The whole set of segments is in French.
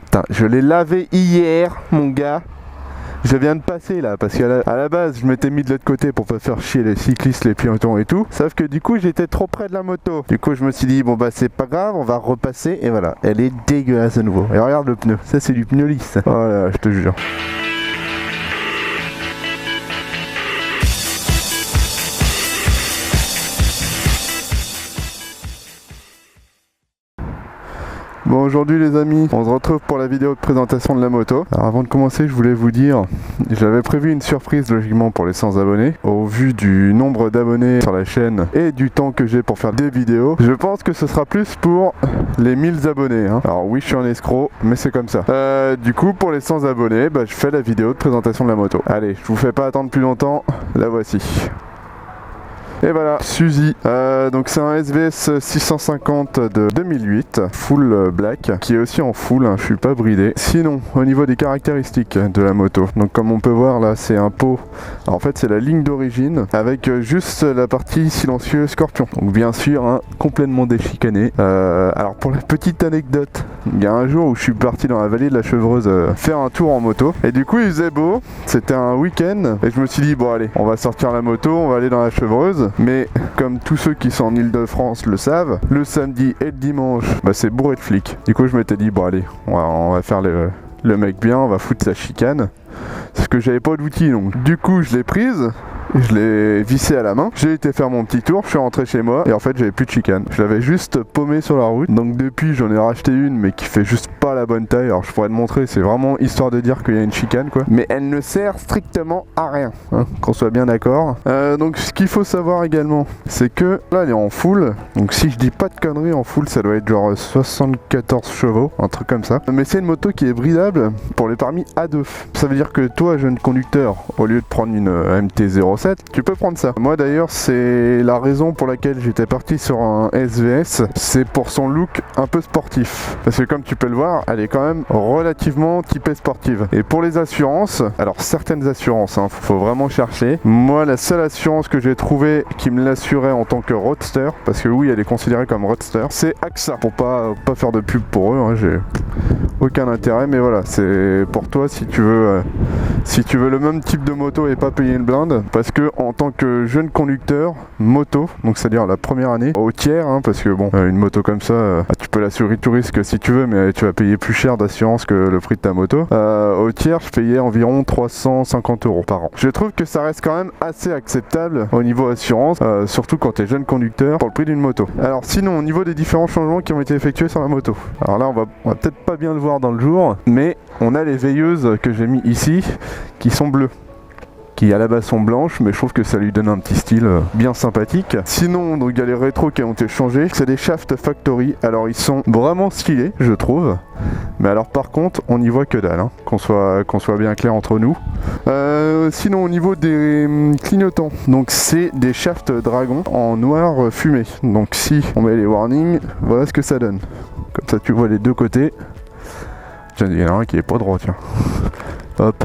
Putain, je l'ai lavé hier, mon gars. Je viens de passer là, parce qu'à la base, je m'étais mis de l'autre côté pour pas faire chier les cyclistes, les piétons et tout. Sauf que du coup, j'étais trop près de la moto. Du coup, je me suis dit, bon bah c'est pas grave, on va repasser. Et voilà, elle est dégueulasse à nouveau. Et regarde le pneu, ça c'est du pneu lisse. Voilà, je te jure. Bon, aujourd'hui les amis, on se retrouve pour la vidéo de présentation de la moto. Alors avant de commencer, je voulais vous dire, j'avais prévu une surprise logiquement pour les 100 abonnés. Au vu du nombre d'abonnés sur la chaîne et du temps que j'ai pour faire des vidéos, je pense que ce sera plus pour les 1000 abonnés. Hein. Alors oui, je suis un escroc, mais c'est comme ça. Du coup, pour les 100 abonnés, bah, je fais la vidéo de présentation de la moto. Allez, je vous fais pas attendre plus longtemps, la voici. Et voilà, Suzy. Donc c'est un SVS 650 de 2008, full black, qui est aussi en full, hein, je suis pas bridé. Sinon, au niveau des caractéristiques de la moto, donc comme on peut voir là, c'est un pot. Alors, en fait, c'est la ligne d'origine avec juste la partie silencieux Scorpion. Donc bien sûr, hein, complètement déchicané. Alors pour la petite anecdote, il y a un jour où je suis parti dans la vallée de la Chevreuse faire un tour en moto. Et du coup, il faisait beau, c'était un week-end. Et je me suis dit, bon allez, on va sortir la moto, on va aller dans la Chevreuse. Mais comme tous ceux qui sont en Ile-de-France le savent, le samedi et le dimanche, bah, c'est bourré de flics. Du coup, je m'étais dit, bon allez, on va faire le mec bien, on va foutre sa chicane. Parce que j'avais pas d'outils, donc du coup, je l'ai prise. Je l'ai vissé à la main, j'ai été faire mon petit tour, je suis rentré chez moi et en fait j'avais plus de chicane. Je l'avais juste paumé sur la route, donc depuis j'en ai racheté une mais qui fait juste pas la bonne taille. Alors je pourrais te montrer, c'est vraiment histoire de dire qu'il y a une chicane quoi. Mais elle ne sert strictement à rien, hein, qu'on soit bien d'accord. Donc ce qu'il faut savoir également, c'est que là elle est en full, donc si je dis pas de conneries, en full ça doit être genre 74 chevaux, un truc comme ça. Mais c'est une moto qui est bridable pour les permis A2. Ça veut dire que toi jeune conducteur, au lieu de prendre une MT-07, tu peux prendre ça. Moi d'ailleurs c'est la raison pour laquelle j'étais parti sur un SVS, c'est pour son look un peu sportif. Parce que comme tu peux le voir, elle est quand même relativement typée sportive. Et pour les assurances, alors certaines assurances, hein, faut vraiment chercher. Moi la seule assurance que j'ai trouvée qui me l'assurait en tant que roadster, parce que oui elle est considérée comme roadster, c'est AXA. Pour pas faire de pub pour eux, hein, j'ai aucun intérêt, mais voilà, c'est pour toi si tu veux le même type de moto et pas payer une blinde. Parce que en tant que jeune conducteur moto, donc c'est-à-dire la première année, au tiers, hein, parce que bon, une moto comme ça, tu peux l'assurer tout risque si tu veux, mais tu vas payer plus cher d'assurance que le prix de ta moto. Au tiers, je payais environ 350 € par an. Je trouve que ça reste quand même assez acceptable au niveau assurance, surtout quand tu es jeune conducteur, pour le prix d'une moto. Alors sinon, au niveau des différents changements qui ont été effectués sur la moto, alors là on va peut-être pas bien le voir dans le jour, mais on a les veilleuses que j'ai mis ici qui sont bleues, qui à la base sont blanches, mais je trouve que ça lui donne un petit style bien sympathique. Sinon, donc il y a les rétros qui ont été changés, c'est des Shaft Factory. Alors ils sont vraiment stylés, je trouve. Mais alors par contre, on n'y voit que dalle, hein, qu'on soit bien clair entre nous. Sinon au niveau des clignotants, donc c'est des Shaft Dragon en noir fumé. Donc si on met les warnings, voilà ce que ça donne. Comme ça tu vois les deux côtés. Tiens, il y en a un qui est pas droit, tiens. Hop.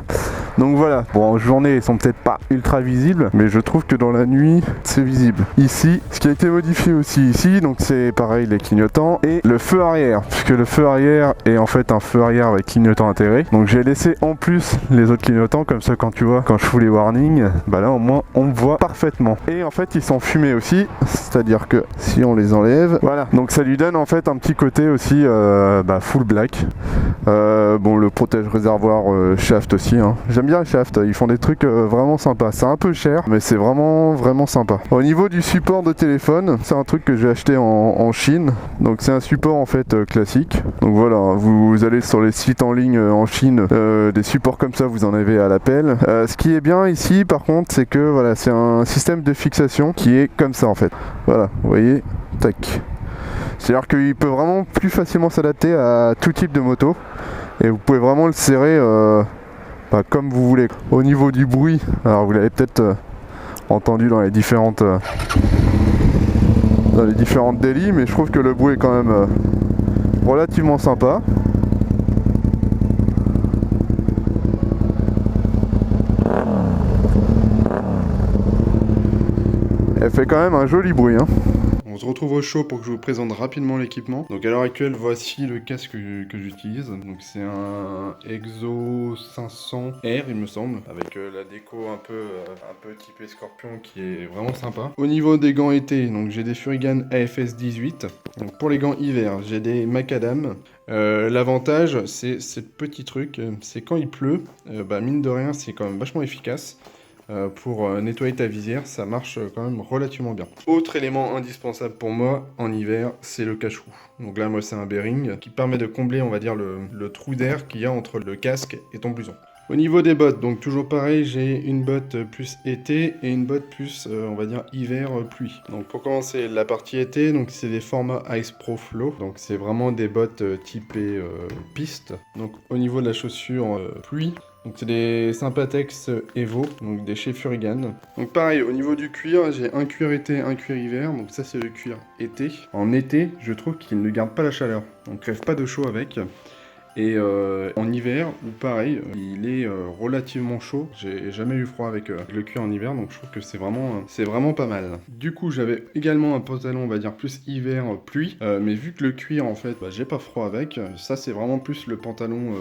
Donc voilà, bon en journée ils sont peut-être pas ultra visibles, mais je trouve que dans la nuit c'est visible. Ici, ce qui a été modifié aussi ici, donc c'est pareil les clignotants et le feu arrière, puisque le feu arrière est en fait un feu arrière avec clignotant intégré. Donc j'ai laissé en plus les autres clignotants, comme ça quand tu vois, quand je fous les warnings, bah là au moins on me voit parfaitement. Et en fait ils sont fumés aussi, c'est-à-dire que si on les enlève, voilà. Donc ça lui donne en fait un petit côté aussi full black. Bon le protège réservoir Shaft aussi, hein. J'aime bien Shaft, ils font des trucs vraiment sympas. C'est un peu cher, mais c'est vraiment sympa. Au niveau du support de téléphone, c'est un truc que j'ai acheté en Chine. Donc c'est un support en fait classique. Donc voilà, vous allez sur les sites en ligne en Chine, des supports comme ça, vous en avez à l'appel. Ce qui est bien ici, par contre, c'est que voilà, c'est un système de fixation qui est comme ça en fait. Voilà, vous voyez, tac. C'est-à-dire qu'il peut vraiment plus facilement s'adapter à tout type de moto. Et vous pouvez vraiment le serrer comme vous voulez. Au niveau du bruit, alors vous l'avez peut-être entendu dans les différentes délits, mais je trouve que le bruit est quand même relativement sympa. Elle fait quand même un joli bruit, hein. On se retrouve au show pour que je vous présente rapidement l'équipement. Donc à l'heure actuelle, voici le casque que j'utilise. Donc c'est un Exo 500R il me semble, avec la déco un peu typée Scorpion qui est vraiment sympa. Au niveau des gants été, donc j'ai des Furigan AFS 18. Donc pour les gants hiver, j'ai des Macadam. L'avantage, c'est ce petit truc, c'est quand il pleut, mine de rien, c'est quand même vachement efficace. Pour nettoyer ta visière, ça marche quand même relativement bien. Autre élément indispensable pour moi en hiver, c'est le cache-roue. Donc là, moi, c'est un bearing qui permet de combler, on va dire, le trou d'air qu'il y a entre le casque et ton blouson. Au niveau des bottes, donc toujours pareil, j'ai une botte plus été et une botte plus, on va dire, hiver pluie. Donc pour commencer, la partie été, donc c'est des formats Ice Pro Flow. Donc c'est vraiment des bottes typées piste. Donc au niveau de la chaussure pluie, donc c'est des Sympatex Evo, donc des chez Furigan. Donc pareil, au niveau du cuir, j'ai un cuir été, un cuir hiver. Donc ça c'est le cuir été. En été, je trouve qu'il ne garde pas la chaleur. On crève pas de chaud avec. Et en hiver, pareil, il est relativement chaud. J'ai jamais eu froid avec le cuir en hiver, donc je trouve que c'est vraiment pas mal. Du coup, j'avais également un pantalon, on va dire plus hiver pluie, mais vu que le cuir, en fait, j'ai pas froid avec. Ça, c'est vraiment plus le pantalon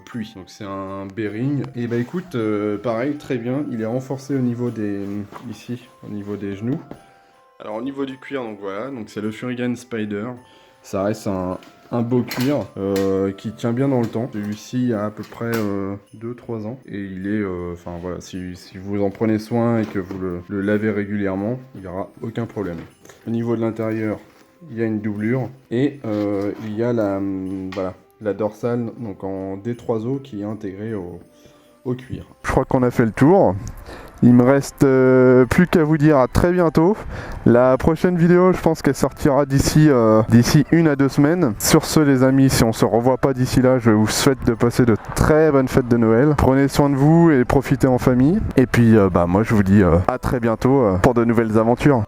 pluie. Donc c'est un bearing. Et écoute, pareil, très bien. Il est renforcé au niveau ici, au niveau des genoux. Alors au niveau du cuir, donc voilà, donc c'est le Furigan Spider. Ça reste un beau cuir qui tient bien dans le temps. Celui-ci a à peu près 2-3 ans. Et il est, enfin voilà, si vous en prenez soin et que vous le lavez régulièrement, il n'y aura aucun problème. Au niveau de l'intérieur, il y a une doublure. Et il y a la dorsale donc en D3O qui est intégrée au cuir. Je crois qu'on a fait le tour. Il me reste plus qu'à vous dire à très bientôt. La prochaine vidéo, je pense qu'elle sortira d'ici 1 à 2 semaines. Sur ce les amis, si on se revoit pas d'ici là, je vous souhaite de passer de très bonnes fêtes de Noël. Prenez soin de vous et profitez en famille. Et puis moi je vous dis à très bientôt pour de nouvelles aventures.